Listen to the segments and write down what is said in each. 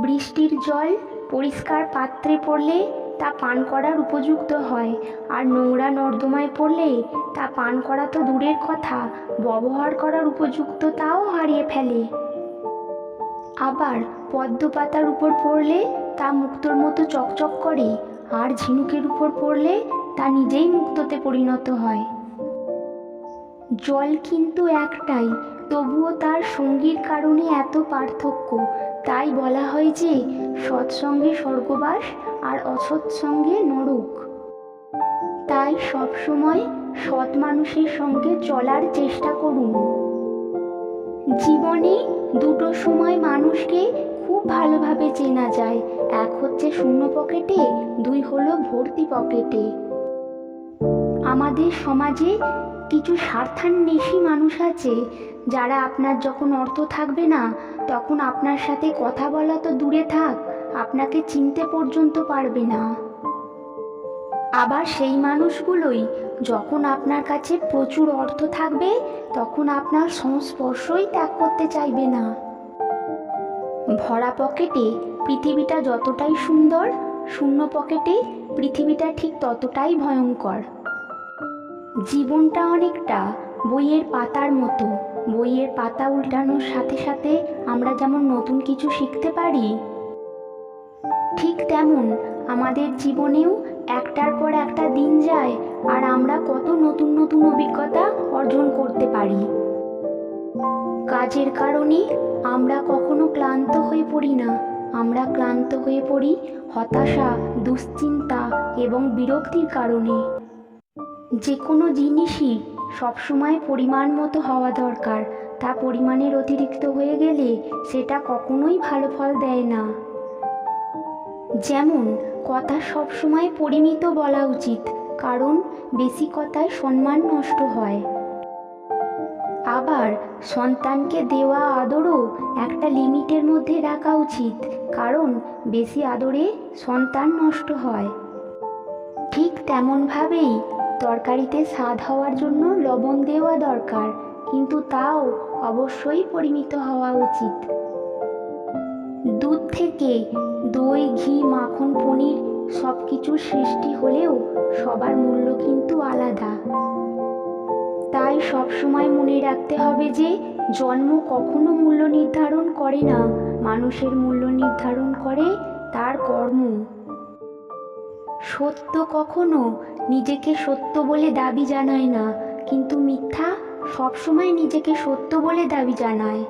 বৃষ্টির জল পরিষ্কার পাত্রে পড়লে তা পান করার উপযুক্ত হয়, আর নোংরা নর্দমায় পড়লে তা পান করা তো দূরের কথা, ব্যবহার করার উপযুক্ততাও হারিয়ে ফেলে। আবার পদ্ম পাতার উপর পড়লে তা মুক্তোর মতো চকচক করে, আর ঝিনুকের উপর পড়লে তা নিজেই মুক্তোতে পরিণত হয়। জল কিন্তু একটাই, তবুও তার সঙ্গীর কারণে এত পার্থক্য। তাই বলা হয় যে সৎসঙ্গে স্বর্গবাস আর অসৎসঙ্গে নরক। তাই সবসময় সৎ মানুষের সঙ্গে চলার চেষ্টা করুন। জীবনে দুটো সময় মানুষকে খুব ভালোভাবে চেনা যায়, এক হচ্ছে শূন্য পকেটে, দুই হলো ভর্তি পকেটে। আমাদের সমাজে কিছু স্বার্থান্বেষী মানুষ আছে, যারা আপনার যখন অর্থ থাকবে না তখন আপনার সাথে কথা বলা তো দূরে থাক, আপনাকে চিনতে পর্যন্ত পারবে না। আবার সেই মানুষগুলোই যখন আপনার কাছে প্রচুর অর্থ থাকবে তখন আপনার সংস্পর্শই ত্যাগ করতে চাইবে না। ভরা পকেটে পৃথিবীটা যতটাই সুন্দর, শূন্য পকেটে পৃথিবীটা ঠিক ততটাই ভয়ঙ্কর। জীবনটা অনেকটা বইয়ের পাতার মতো, বইয়ের পাতা উল্টানোর সাথে সাথে আমরা যেমন নতুন কিছু শিখতে পারি, ঠিক তেমন আমাদের জীবনেও একটার পর একটা দিন যায় আর আমরা কত নতুন নতুন অভিজ্ঞতা অর্জন করতে পারি। কাজের কারণে আমরা কখনো ক্লান্ত হয়ে পড়ি না, আমরা ক্লান্ত হয়ে পড়ি হতাশা, দুশ্চিন্তা এবং বিরক্তির কারণে। যে কোনো জিনিসই সবসময় পরিমাণ মতো হওয়া দরকার, তা পরিমাণের অতিরিক্ত হয়ে গেলে সেটা কখনোই ভালো ফল দেয় না। যেমন কথা সবসময় পরিমিত বলা উচিত, কারণ বেশি কথায় সম্মান নষ্ট হয়। আবার সন্তানকে দেওয়া আদরও একটা লিমিটের মধ্যে রাখা উচিত, কারণ বেশি আদরে সন্তান নষ্ট হয়। ঠিক তেমনভাবেই তরকারিতে স্বাদ হওয়ার জন্য লবণ দেওয়া দরকার, কিন্তু তাও অবশ্যই পরিমিত হওয়া উচিত। দুধ থেকে দই, ঘি, মাখন, পনির সব কিছুর সৃষ্টি হলেও সবার মূল্য কিন্তু আলাদা। তাই সবসময় মনে রাখতে হবে যে জন্ম কখনো মূল্য নির্ধারণ করে না, মানুষের মূল্য নির্ধারণ করে তার কর্ম। সত্য কখনো নিজেকে সত্য বলে দাবি জানায় না, কিন্তু মিথ্যা সবসময় নিজেকে সত্য বলে দাবি জানায়।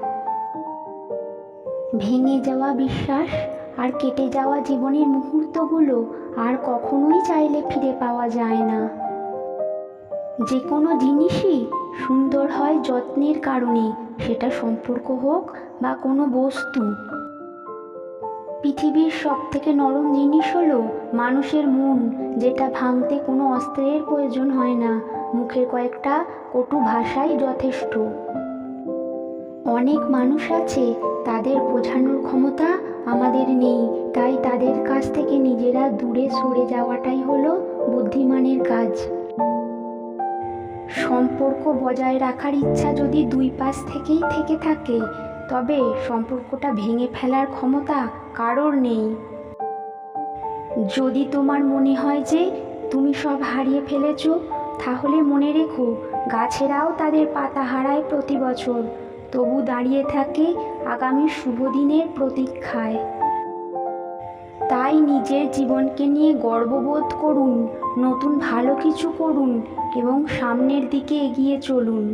ভেঙে যাওয়া বিশ্বাস আর কেটে যাওয়া জীবনের মুহূর্তগুলো আর কখনোই চাইলে ফিরে পাওয়া যায় না। যে কোনো জিনিসই সুন্দর হয় যত্নের কারণে, সেটা সম্পর্ক হোক বা কোনো বস্তু। পৃথিবীর সবথেকে নরম জিনিস হলো মানুষের মন, যেটা ভাঙতে কোনো অস্ত্রের প্রয়োজন হয় না, মুখের কয়েকটা কটু ভাষাই যথেষ্ট। অনেক মানুষ আছে তাদের বোঝানোর ক্ষমতা আমাদের নেই, তাই তাদের কাছ থেকে নিজেরা দূরে সরে যাওয়াটাই হলো বুদ্ধিমানের কাজ। সম্পর্ক বজায় রাখার ইচ্ছা যদি দুই পাশ থেকেই থেকে থাকে, তবে সম্পর্কটা ভেঙে ফেলার ক্ষমতা কারোর নেই। যদি তোমার মনে হয় যে তুমি সব হারিয়ে ফেলেছ, তাহলে মনে রেখো গাছেরাও তাদের পাতা হারায় প্রতি বছর, তবু দাঁড়িয়ে থাকে আগামী শুভ দিনের প্রতীক্ষায়। তাই নিজের জীবনকে নিয়ে গর্ববোধ করুন, নতুন ভালো কিছু করুন এবং সামনের দিকে এগিয়ে চলুন।